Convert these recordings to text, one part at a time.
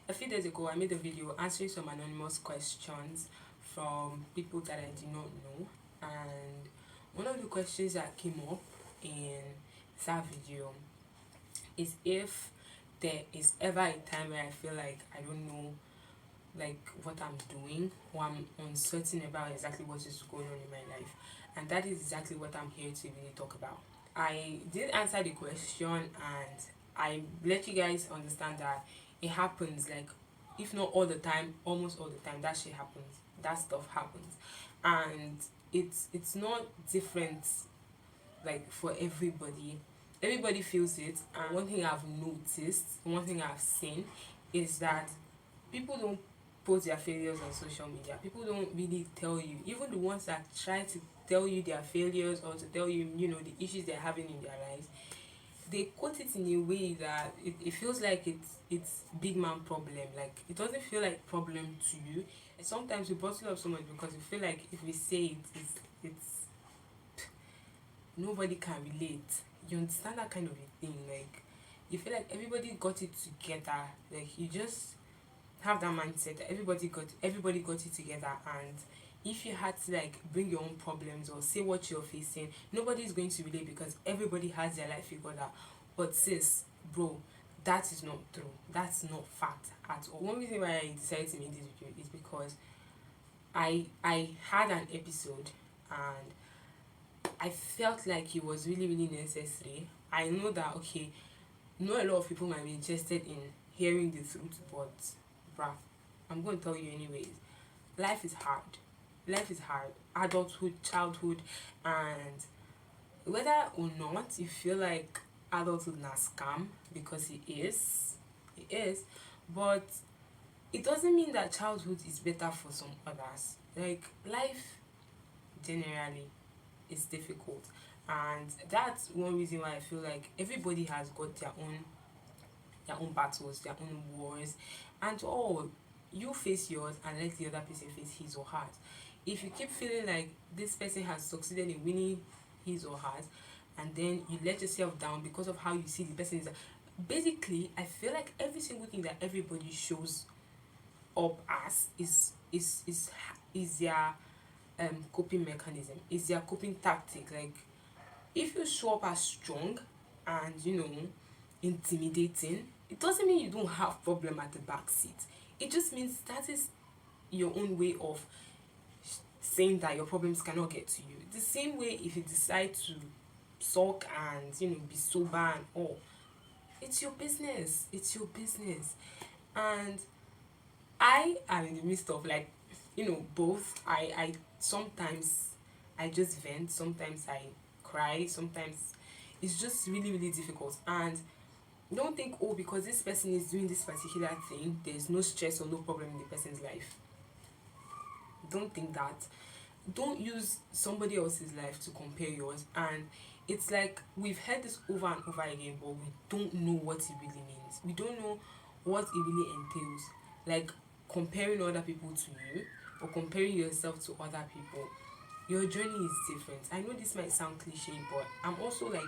A few days ago, I made a video answering some anonymous questions from people that I did not know, and one of the questions that came up in that video is if there is ever a time where I feel like I don't know like what I'm doing, or I'm uncertain about exactly what is going on in my life. And that is exactly what I'm here to really talk about. I did answer the question, and I let you guys understand that it happens, like if not all the time, almost all the time that shit happens. That stuff happens. And it's not different like for everybody. Everybody feels it. And one thing I've noticed, one thing I've seen is that people don't post their failures on social media. People don't really tell you, even the ones that try to tell you their failures or to tell you, the issues they're having in their lives, they quote it in a way that it feels like it's big man problem. Like it doesn't feel like problem to you. And sometimes we bottle up so much because we feel like if we say it, it's nobody can relate. You understand that kind of a thing? Like you feel like everybody got it together. Like you just have that mindset that everybody got it together, and if you had to like bring your own problems or say what you're facing, nobody is going to relate because everybody has their life figured out. But sis, bro, that is not true. That's not fact at all. One reason why I decided to make this video is because I had an episode, and I felt like it was really really necessary. I know that, okay, not a lot of people might be interested in hearing the truth, but bruh, I'm going to tell you anyways. Life is hard. Life is hard. Adulthood, childhood, and whether or not you feel like adulthood na scam, because it is, but it doesn't mean that childhood is better for some others. Like life generally is difficult, and that's one reason why I feel like everybody has got their own battles, their own wars, and all. You face yours and let the other person face his or hers. If you keep feeling like this person has succeeded in winning his or hers, and then you let yourself down because of how you see the person is, basically, I feel like every single thing that everybody shows up as is their coping mechanism, is their coping tactic. Like if you show up as strong and intimidating, it doesn't mean you don't have problem at the back seat. It just means that is your own way of saying that your problems cannot get to you. The same way if you decide to sulk and be sober and all, it's your business. It's your business. And I am in the midst of like both. I sometimes I just vent, sometimes I cry, sometimes it's just really really difficult. And don't think, oh, because this person is doing this particular thing, there's no stress or no problem in the person's life. Don't think that. Don't use somebody else's life to compare yours. And it's like we've heard this over and over again, but we don't know what it really means. We don't know what it really entails. Like comparing other people to you, or comparing yourself to other people. Your journey is different. I know this might sound cliche, but I'm also like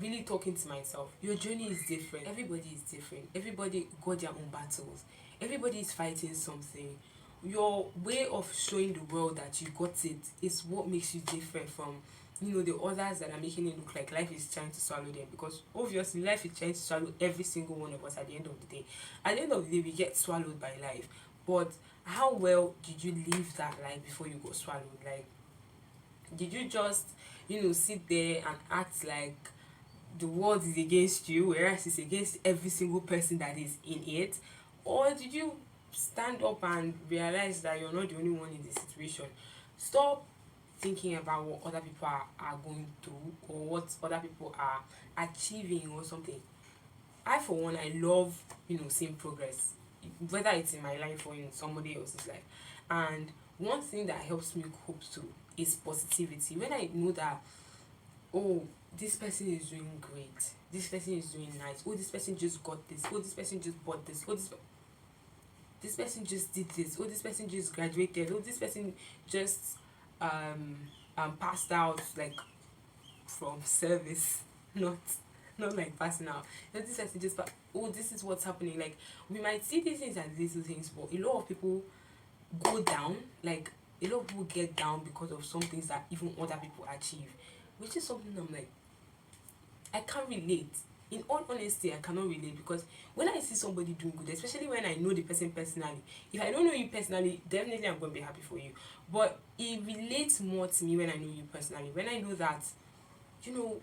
really talking to myself. Your journey is different. Everybody is different. Everybody got their own battles. Everybody is fighting something. Your way of showing the world that you got it is what makes you different from the others that are making it look like life is trying to swallow them, because obviously life is trying to swallow every single one of us at the end of the day. At the end of the day, we get swallowed by life. But how well did you live that life before you got swallowed? Like, did you just sit there and act like the world is against you, whereas it's against every single person that is in it? Or did you stand up and realize that you're not the only one in the situation? Stop thinking about what other people are going through, or what other people are achieving or something. I for one, I love seeing progress, whether it's in my life or in somebody else's life. And one thing that helps me cope too is positivity. When I know that, oh, this person is doing great, this person is doing nice, oh, this person just got this, oh, this person just bought this, oh, this person just did this, oh, this person just graduated, oh, this person just passed out, like from service, not not like personal. Not this messages, but oh, this is what's happening. Like we might see these things as little things, but a lot of people go down. Like a lot of people get down because of some things that even other people achieve, which is something I'm like, I can't relate. In all honesty, I cannot relate because when I see somebody doing good, especially when I know the person personally, if I don't know you personally, definitely I'm going to be happy for you. But it relates more to me when I know you personally. When I know that, you know,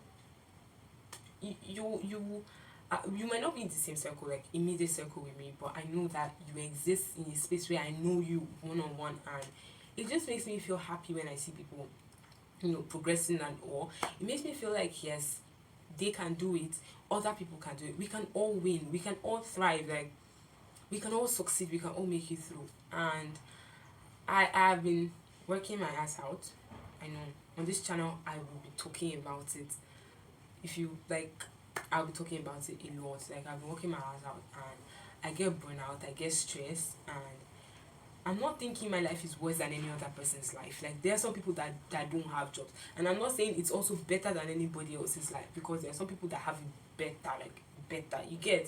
you might not be in the same circle, like immediate circle with me, but I know that you exist in a space where I know you one on one, and it just makes me feel happy when I see people, progressing and all. It makes me feel like yes, they can do it, other people can do it, we can all win, we can all thrive, like we can all succeed, we can all make it through. And I've been working my ass out. I know on this channel I will be talking about it. If you like, I'll be talking about it a lot. Like I've been working my ass out and I get burnout, I get stressed, and I'm not thinking my life is worse than any other person's life. Like there are some people that don't have jobs, and I'm not saying it's also better than anybody else's life, because there are some people that have it better, you get.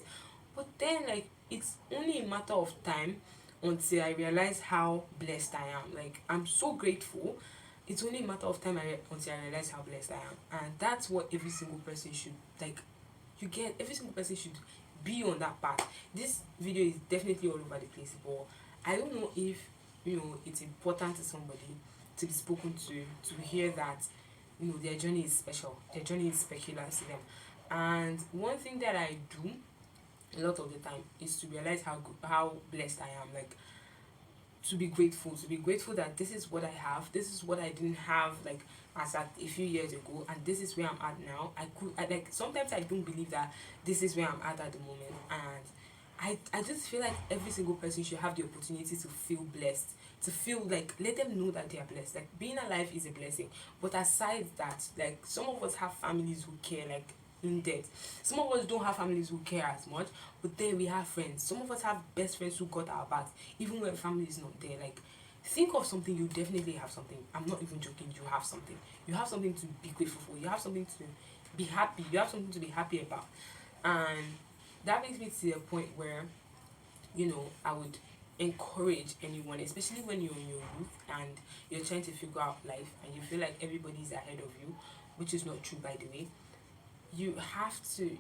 But then like it's only a matter of time until I realize how blessed I am. Like I'm so grateful. It's only a matter of time until I realize how blessed I am, and that's what every single person should like. You get, every single person should be on that path. This video is definitely all over the place, but I don't know if it's important to somebody to be spoken to hear that their journey is special, their journey is specular to them. And one thing that I do a lot of the time is to realize how blessed I am. Like to be grateful that this is what I have, this is what I didn't have like as at a few years ago, and this is where I'm at now. I like sometimes I don't believe that this is where I'm at the moment, and I just feel like every single person should have the opportunity to feel blessed, to feel like, let them know that they are blessed. Like being alive is a blessing. But aside that, like some of us have families who care, like in depth. Some of us don't have families who care as much, but then we have friends. Some of us have best friends who got our back even when family is not there. Like think of something, you definitely have something. I'm not even joking, you have something. You have something to be grateful for, you have something to be happy, you have something to be happy about. And that brings me to a point where I would encourage anyone, especially when you're in your youth and you're trying to figure out life and you feel like everybody's ahead of you, which is not true, by the way. You have to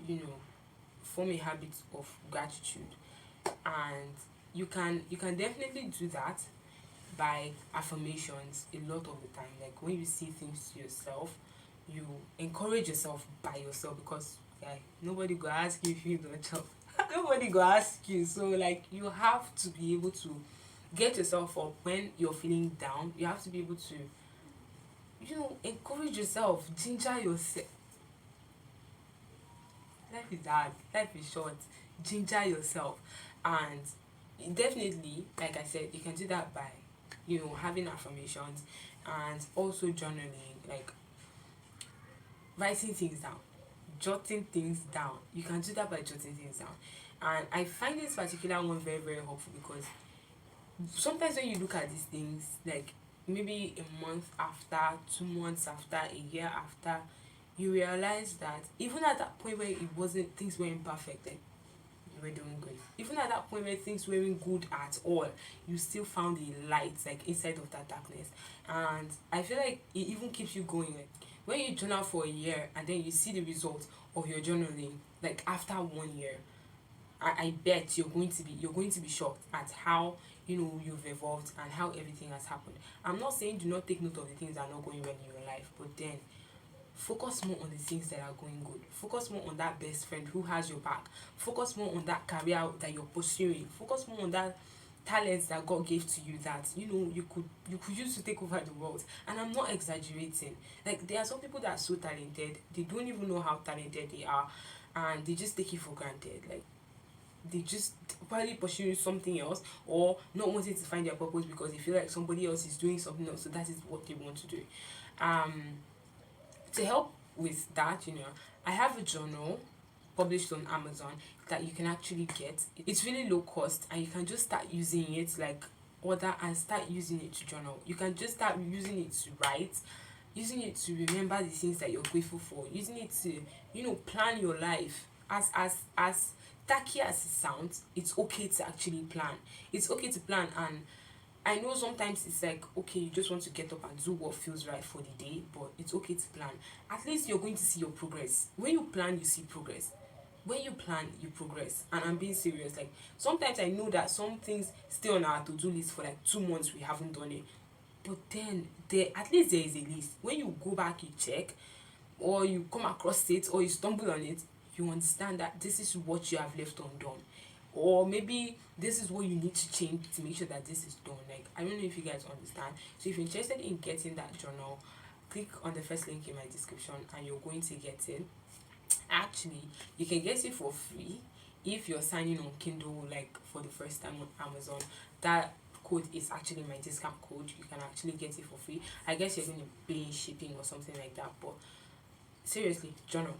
form a habit of gratitude, and you can definitely do that by affirmations a lot of the time. Like when you see things to yourself, you encourage yourself by yourself, because nobody go ask you if you don't job. Nobody go ask you. So like you have to be able to get yourself up when you're feeling down. You have to be able to encourage yourself, ginger yourself. Life is hard, life is short. Ginger yourself. And definitely, like I said, you can do that by having affirmations, and also journaling, like writing things down, jotting things down. You can do that by jotting things down. And I find this particular one very, very helpful, because sometimes when you look at these things, like maybe a month after, 2 months after, a year after, you realize that even at that point where things weren't perfect, like you were doing good. Even at that point where things weren't good at all, you still found a light like inside of that darkness. And I feel like it even keeps you going. Like when you journal for a year and then you see the results of your journaling, like after 1 year, I bet you're going to be shocked at how you've evolved and how everything has happened. I'm not saying do not take note of the things that are not going well in your life, but then focus more on the things that are going good. Focus more on that best friend who has your back. Focus more on that career that you're pursuing. Focus more on that talents that God gave to you that you could use to take over the world. And I'm not exaggerating. Like there are some people that are so talented, they don't even know how talented they are, and they just take it for granted. Like they just probably pursuing something else, or not wanting to find their purpose because they feel like somebody else is doing something else, so that is what they want to do. To help with that, I have a journal published on Amazon that you can actually get. It's really low cost, and you can just start using it like order and start using it to journal. You can just start using it to write. using it to remember the things that you're grateful for, using it to, plan your life. As tacky as it sounds, it's okay to actually plan. It's okay to plan. And I know sometimes it's like, okay, you just want to get up and do what feels right for the day, but it's okay to plan. At least you're going to see your progress. When you plan, you see progress. When you plan, you progress. And I'm being serious. Like, sometimes I know that some things stay on our to-do list for like 2 months, we haven't done it. But then there, at least there is a list. When you go back, you check, or you come across it, or you stumble on it, you understand that this is what you have left undone. Or maybe this is what you need to change to make sure that this is done. Like, I don't know if you guys understand. So if you're interested in getting that journal, click on the first link in my description and you're going to get it. Actually, you can get it for free if you're signing on Kindle, like for the first time on Amazon. That code is actually my discount code. You can actually get it for free. I guess you're going to pay shipping or something like that, but seriously, journal,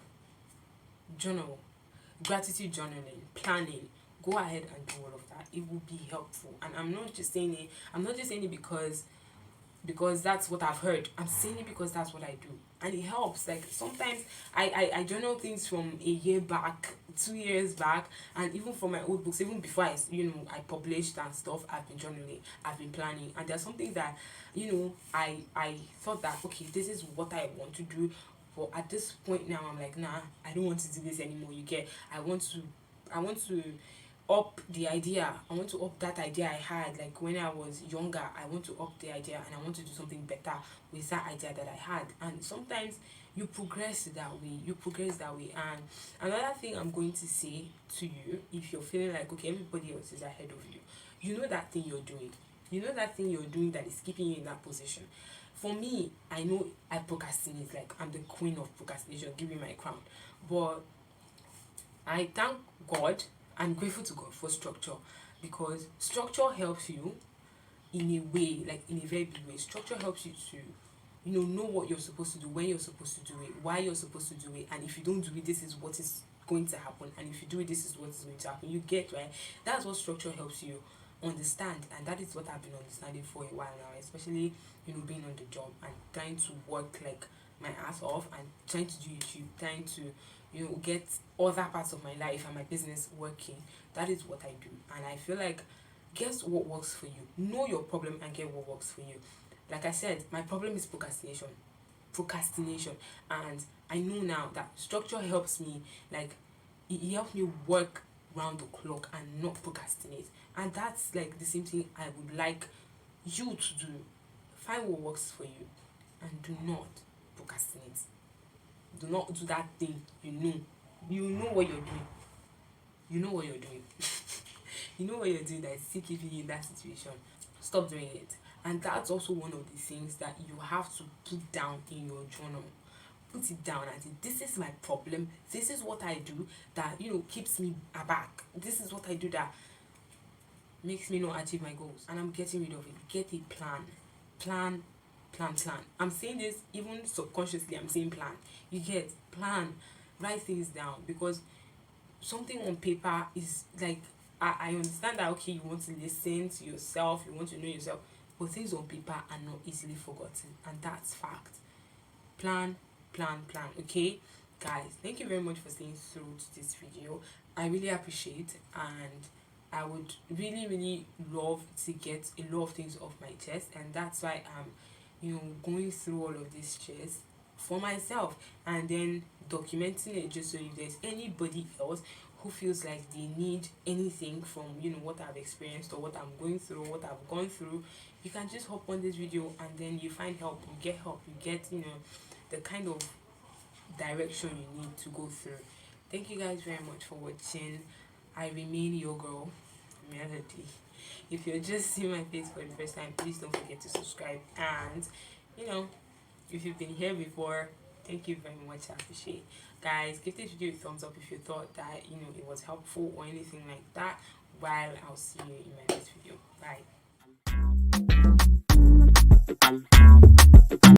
gratitude journaling, planning. Go ahead and do all of that. It will be helpful. And I'm not just saying it because that's what I've heard. I'm saying it because that's what I do. And it helps. Like, sometimes I journal things from a year back, 2 years back, and even from my old books, even before I published and stuff. I've been journaling, I've been planning, and there's something that I thought that, okay, this is what I want to do, but at this point now I'm like, nah, I don't want to do this anymore. You get, I want to up the idea. I want to up that idea I had, like when I was younger. I want to up the idea, and I want to do something better with that idea that I had. And sometimes you progress that way. And another thing I'm going to say to you, if you're feeling like, okay, everybody else is ahead of you, that thing you're doing that is keeping you in that position. For me, I know I procrastinate. Like, I'm the queen of procrastination. Give me my crown. But I thank God, I'm grateful to God for structure, because structure helps you in a way, like in a very big way. Structure helps you to, know what you're supposed to do, when you're supposed to do it, why you're supposed to do it, and if you don't do it, this is what is going to happen, and if you do it, this is what is going to happen. You get, right? That's what structure helps you understand, and that is what I've been understanding for a while now, especially being on the job and trying to work like my ass off, and trying to do YouTube, trying to get other parts of my life and my business working. That is what I do. And I feel like, guess what works for you. Know your problem and get what works for you. Like I said, my problem is procrastination, and I know now that structure helps me. Like, it helps me work round the clock and not procrastinate. And that's like the same thing I would like you to do. Find what works for you and do not procrastinate. Do not do that thing you know what you're doing. You know what you're doing. You know what you're doing that is still keeping you in that situation. Stop doing it. And that's also one of the things that you have to put down in your journal. Put it down and say, this is my problem. This is what I do that keeps me aback. This is what I do that makes me not achieve my goals, and I'm getting rid of it. Get a plan. I'm saying this even subconsciously. I'm saying plan. You get, plan. Write things down, because something on paper is like, I understand that, okay, you want to listen to yourself, you want to know yourself, but things on paper are not easily forgotten, and that's fact. Plan. Okay, guys, thank you very much for staying through to this video. I really appreciate, and I would really, really love to get a lot of things off my chest, and that's why I'm going through all of these stress for myself, and then documenting it, just so if there's anybody else who feels like they need anything from what I've experienced, or what I'm going through, or what I've gone through, you can just hop on this video, and then you find help, you get help, you get the kind of direction you need to go through. Thank you guys very much for watching. I remain your girl, Melody. If you're just seeing my face for the first time, please don't forget to subscribe. And if you've been here before, thank you very much. I appreciate. Guys, give this video a thumbs up if you thought that it was helpful or anything like that. While I'll see you in my next video. Bye.